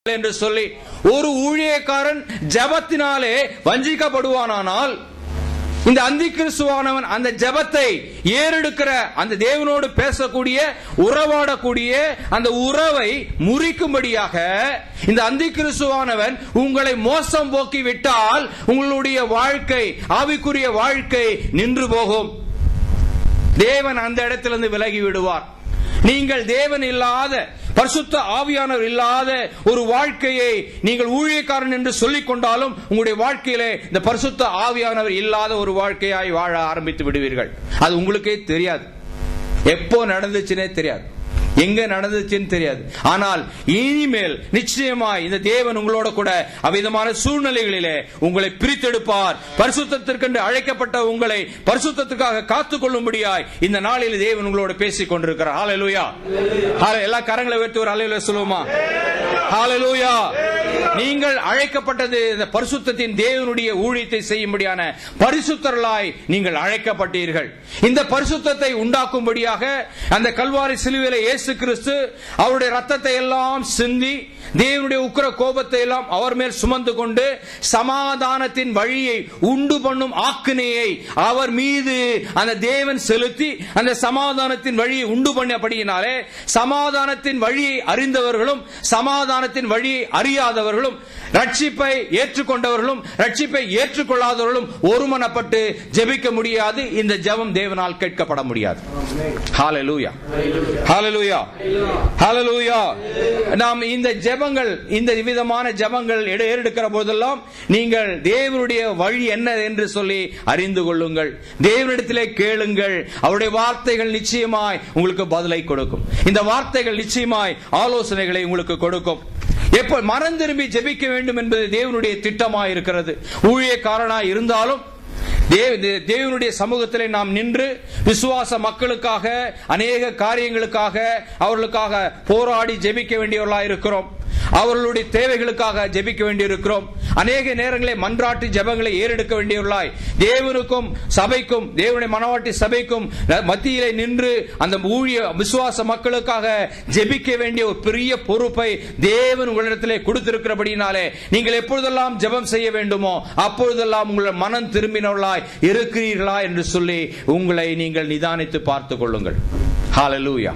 என்று சொல்லி ஒரு ஊழியக்காரன் ஜெபத்தினாலே வஞ்சிக்கப்படுவானால், இந்த அந்தி கிறிஸ்துவானவன் அந்த ஜெபத்தை ஏறெடுக்கிற, அந்த தேவனோடு பேசக்கூடிய, உறவாடக்கூடிய அந்த உறவை முறிக்கும்படியாக இந்த அந்தி கிறிஸ்துவானவன் உங்களை மோசம் போக்கி விட்டால் உங்களுடைய வாழ்க்கை, ஆவிக்குரிய வாழ்க்கை நின்று போகும். தேவன் அந்த இடத்திலிருந்து விலகி விடுவார். நீங்கள் தேவன் இல்லாத, பரிசுத்த ஆவியானவர் இல்லாத ஒரு வாழ்க்கையை நீங்கள் ஊழியக்காரன் என்று சொல்லிக் கொண்டாலும் உங்களுடைய வாழ்க்கையிலே இந்த பரிசுத்த ஆவியானவர் இல்லாத ஒரு வாழ்க்கையாய் வாழ ஆரம்பித்து விடுவீர்கள். அது உங்களுக்கே தெரியாது, எப்போ நடந்துச்சுன்னே தெரியாது, எங்க நடந்துச்சுன்னு தெரியாது. ஆனால் இனிமேல் நிச்சயமாய் இந்த தேவன் உங்களோட கூட அவ்விதமான சூழ்நிலைகளிலே உங்களை பிரித்தெடுப்பார். பரிசுத்தத்திற்கென்று அழைக்கப்பட்ட உங்களை பரிசுத்தத்துக்காக காத்துக் கொள்ளும்படியாய் இந்த நாளில் தேவன் உங்களோட பேசிக் கொண்டிருக்கிறார். ஹல்லேலூயா. எல்லா கரங்களை உயர்த்தி ஒரு ஹல்லேலூயா சொல்லுவோமா? ஹல்லேலூயா. நீங்கள் அழைக்கப்பட்டது இந்த பரிசுத்தத்தின் தேவனுடைய ஊழியத்தை செய்யும்படியான பரிசுத்தர்களாய் நீங்கள் அழைக்கப்பட்டீர்கள். இந்த பரிசுத்தத்தை உண்டாக்கும்படியாக அந்த கல்வாரி சிலுவையிலே இயேசு கிறிஸ்து அவருடைய ரத்தத்தை எல்லாம் சிந்தி தேவனுடைய உக்கிர கோபத்தை எல்லாம் அவர் மேல் சுமந்து கொண்டு சமாதானத்தின் வழியை உண்டு பண்ணும் ஆக்கினையை அவர் மீது அந்த தேவன் செலுத்தி அந்த சமாதானத்தின் வழியை உண்டு பண்ணபடியினாலே சமாதானத்தின் வழியை அறிந்தவர்களும் சமாதானத்தின் வழியை அறியாதவர்களும், ரட்சிப்பை ஏற்றுக்கொண்டவர்களும் ரட்சிப்பை ஏற்றுக்கொள்ளாதவர்களும் ஒருமனப்பட்டு ஜெபிக்க முடியாது. இந்த ஜெபம் தேவனால் கேட்கப்பட முடியாது. ஹல்லேலூயா, ஹல்லேலூயா, ஹல்லேலூயா. நாம் இந்த ஜெபங்கள், இந்த விதமான ஜெபங்கள் ஏறெடுக்கிற போதெல்லாம் நீங்கள் தேவனுடைய வழி என்ன என்று சொல்லி அறிந்து கொள்ளுங்கள். தேவனிடத்திலே கேளுங்கள். அவருடைய வார்த்தைகள் நிச்சயமாய் உங்களுக்கு பதிலை கொடுக்கும். இந்த வார்த்தைகள் நிச்சயமாய் ஆலோசனைகளை உங்களுக்கு கொடுக்கும். எப்போ மனம் திரும்பி ஜெபிக்க வேண்டும் என்பது தேவனுடைய திட்டமாய் இருக்கிறது. ஊழியக்காரனாய் இருந்தாலும் தேவனுடைய சமூகத்திலே நாம் நின்று விசுவாச மக்களுக்காக, அநேக காரியங்களுக்காக, அவர்களுக்காக போராடி ஜெபிக்க வேண்டியவர்களாக இருக்கிறோம். அவர்களுடைய தேவைகளுக்காக ஜெபிக்க வேண்டியிருக்கிறோம். அநேக நேரங்களை மன்றாட்டு ஜெபங்களை ஏறெடுக்க வேண்டியவர்களாய் தேவனுக்கும் சபைக்கும், தேவனுடைய மனவாட்டி சபைக்கும் மத்தியிலே நின்று அந்த ஊழிய விசுவாச மக்களுக்காக ஜெபிக்க வேண்டிய ஒரு பெரிய பொறுப்பை தேவன் உங்களிடத்திலே கொடுத்திருக்கிறபடினாலே நீங்கள் எப்பொழுதெல்லாம் ஜெபம் செய்ய வேண்டுமோ அப்பொழுதெல்லாம் உங்கள் மனம் திரும்பினவர்களாய் இருக்கிறீர்களா என்று சொல்லி உங்களை நீங்கள் நிதானித்து பார்த்துக் கொள்ளுங்கள். ஹல்லேலூயா.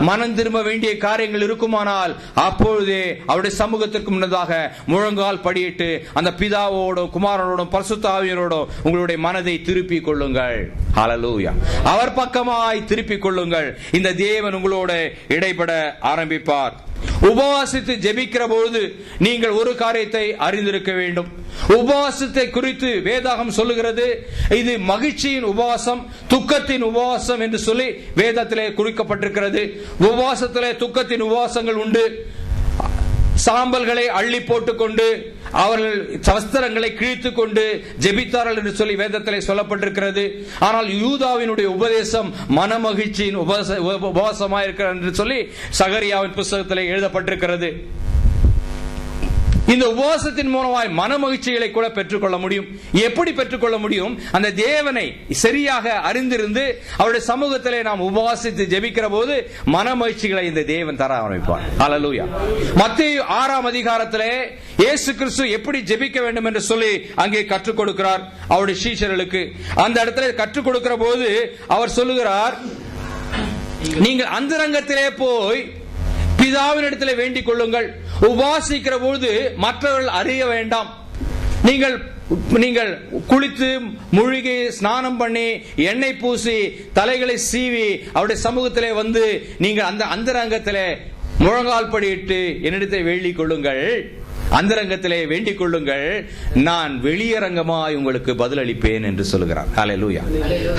மனம் திரும்ப வேண்டிய காரியங்கள் இருக்குமானால் அப்பொழுதே அவருடைய சமூகத்திற்கு முன்னதாக முழங்கால் படியிட்டு அந்த பிதாவோடும் குமாரனோடும் பரிசுத்த ஆவியாரோடும் உங்களுடைய மனதை திருப்பிக் கொள்ளுங்கள். ஹல்லேலூயா. அவர் பக்கமாய் திருப்பிக் கொள்ளுங்கள். இந்த தேவன் உங்களோட இடைப்பட ஆரம்பிப்பார். உபவாசித்து ஜெபிக்கிற போது நீங்கள் ஒரு காரியத்தை அறிந்திருக்க வேண்டும். உபவாசத்தை குறித்து வேதாகம் சொல்லுகிறது, இது மகிழ்ச்சியின் உபவாசம், துக்கத்தின் உபவாசம் என்று சொல்லி வேதத்திலே குறிக்கப்பட்டிருக்கிறது. உபவாசத்திலே துக்கத்தின் உபவாசங்கள் உண்டு. சாம்பல்களை அள்ளி போட்டுக் கொண்டு அவர்கள் வஸ்திரங்களை கிழித்துக் கொண்டு ஜெபித்தார்கள் என்று சொல்லி வேதத்திலே சொல்லப்பட்டிருக்கிறது. ஆனால் யூதாவினுடைய உபதேசம் மனமகிழ்ச்சியின் உபவாசமாக இருக்கிறது என்று சொல்லி சகரியாவின் புத்தகத்திலே எழுதப்பட்டிருக்கிறது. இந்த உபவாசத்தின் மூலமாய் மன மகிழ்ச்சிகளை கூட பெற்றுக்கொள்ள முடியும். எப்படி பெற்றுக்கொள்ள முடியும்? அந்த தேவனை சரியாக அறிந்திருந்து அவருடைய சமூகத்திலே நாம் உபவாசித்து ஜெபிக்கிற போது மன மகிழ்ச்சிகளை இந்த தேவன் தர ஆரம்பிப்பார். ஹல்லேலூயா. மத்தேயு 6ஆம் அதிகாரத்திலே இயேசு கிறிஸ்து எப்படி ஜெபிக்க வேண்டும் என்று சொல்லி அங்கே கற்றுக் கொடுக்கிறார் அவருடைய சீஷர்களுக்கு. அந்த இடத்துல கற்றுக் கொடுக்கிற போது அவர் சொல்லுகிறார், நீங்கள் அந்தரங்கத்திலே போய் பிதாவினிடத்தில் வேண்டிக் கொள்ளுங்கள். உபவாசிக்கிற போது மற்றவர்கள் அறிய வேண்டாம். நீங்கள் குளித்து முழுகி ஸ்நானம் பண்ணி எண்ணெய் பூசி தலைகளை சீவி அவருடைய சமூகத்திலே வந்து நீங்கள் அந்த அந்தரங்கத்திலே முழங்கால் படியிட்டு என்னிடத்தை வேண்டிக் கொள்ளுங்கள், அந்தரங்கத்திலே வேண்டிக் கொள்ளுங்கள், நான் வெளியரங்கமாய் உங்களுக்கு பதிலளிப்பேன் என்று சொல்லுகிறார். ஹல்லேலூயா,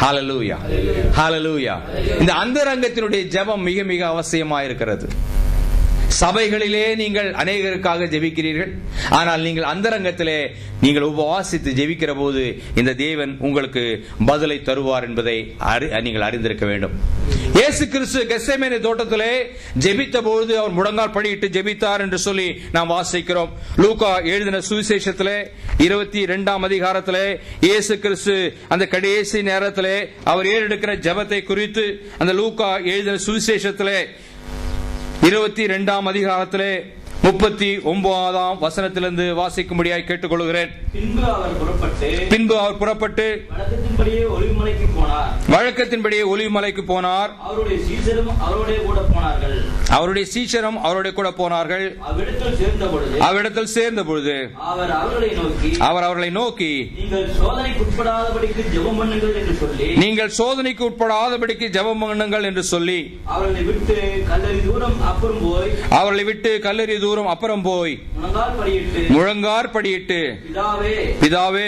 ஹல்லேலூயா, ஹல்லேலூயா. இந்த அந்தரங்கத்தினுடைய ஜெபம் மிக மிக அவசியமாயிருக்கிறது. சபைகளிலே நீங்கள் அநேகருக்காக ஜெபிக்கிறீர்கள். ஆனால் நீங்கள் அந்தரங்கத்திலே நீங்கள் உபவாசித்து ஜெபிக்கிற போது இந்த தேவன் உங்களுக்கு பதிலை தருவார் என்பதை நீங்கள் அறிந்திருக்க வேண்டும். இயேசு கிறிஸ்து கெத்செமனே தோட்டத்திலே ஜெபித்த போது அவர் முழங்கால் படியிட்டு ஜெபித்தார் என்று சொல்லி நாம் வாசிக்கிறோம். லூக்கா எழுதின சுவிசேஷத்திலே 22ஆம் அதிகாரத்திலே இயேசு கிறிஸ்து அந்த கடைசி நேரத்திலே அவர் ஏறெடுக்கிற ஜெபத்தை குறித்து அந்த லூக்கா எழுதின சுவிசேஷத்திலே 22ஆம் அதிகாரத்திலே 39ஆம் வசனத்திலிருந்து வாசிக்கும்படியாய் கேட்டுக்கொள்கிறேன். பின்பு அவர் புறப்பட்டு வழக்கத்தின்படியே ஒலிவமலைக்கு போனார். அவருடைய சீஷரும் அவருடைய கூட போனார்கள். அவ்விடத்தில் சேர்ந்த பொழுது அவர் அவர்களை நோக்கி நீங்கள் சோதனைக்கு உட்படாதபடிக்கு ஜெபம் பண்ணுங்கள் என்று சொல்லி அவர்களை விட்டு கல்லறி தூரம் அப்புறம் போய் முழங்காற்படியிட்டு பிதாவே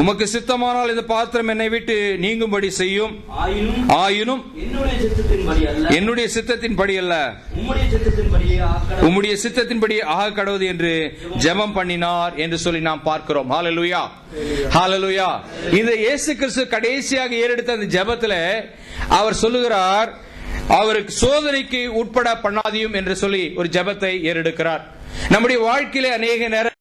உமக்கு சித்தமானால் இந்த பாத்திரம் என்னை விட்டு நீங்கும்படி செய்யும். ஆயினும் என்னுடைய சித்தத்தின்படி அல்ல உம்முடைய சித்தத்தின்படி ஆக கடவுது என்று ஜெபம் பண்ணினார் என்று சொல்லி நாம் பார்க்கிறோம். ஹல்லேலூயா, ஹல்லேலூயா. இந்த இயேசு கிறிஸ்து கடைசியாக ஏறெடுத்த அந்த ஜெபத்துல அவர் சொல்லுகிறார், அவருக்கு சோதனைக்கு உட்பட பண்ணாதியும் என்று சொல்லி ஒரு ஜெபத்தை ஏறெடுக்கிறார். நம்முடைய வாழ்க்கையிலே அநேக நேரம்